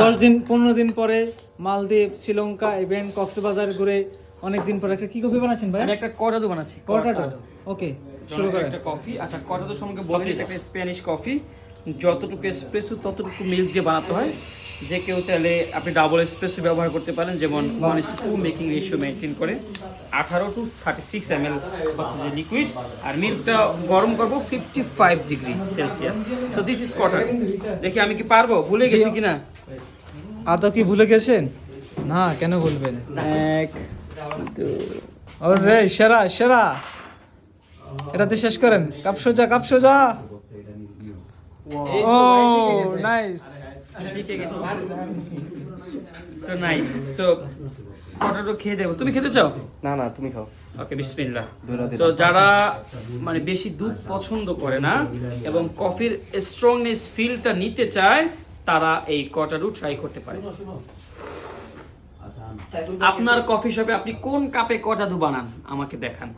10 দিন 15 দিন পরে মালদ্বীপ, শ্রীলঙ্কা, ইভেন কক্সবাজার ঘুরে অনেকদিন পরে একটা কি কফি বানাচ্ছেন ভাই? আমি একটা কর্টাডো বানাচ্ছি। কর্টাডো। ওকে, শুরু করেন। একটা কফি। আচ্ছা, কর্টাডো সম্পর্কে বলে দিই, এটা একটা স্প্যানিশ কফি। যতটুকু এসপ্রেসো ততটুকু মিল্ক দিয়ে বানাতে হয়। যে কেউ চাইলে আপনি ডাবল এসপ্রেসো ব্যবহার করতে পারেন, যেমন 1:2 মেকিং রেশিও মেনটেন করে। 18 to 36 ml হচ্ছে যে লিকুইড, আর মিল্কটা গরম করবো 55 degree Celsius. So this is cortado. দেখি আমি কি পারবো, ভুলে গেছি কিনা। আদৌ কি ভুলে গেছেন? না, কেন বলবেন? 1 2 ওরে সেরা সেরা, এটাতে শেষ করেন। কাপ সোজা, কাপ সোজা। ও নাইস, শিখে গেছি। So nice. সো কর্টাডো খেয়ে দেখো। তুমি খেতে চাও? না না, তুমি খাও। ওকে, বিসমিল্লাহ। সো যারা মানে বেশি দুধ পছন্দ করে না এবং কফির স্ট্রংনেস ফিলটা নিতে চায়, তারা এই কর্টাডো ট্রাই করতে পারে। আপনার কফি শপে আপনি কোন কাপে কর্টাডো বানান আমাকে দেখান।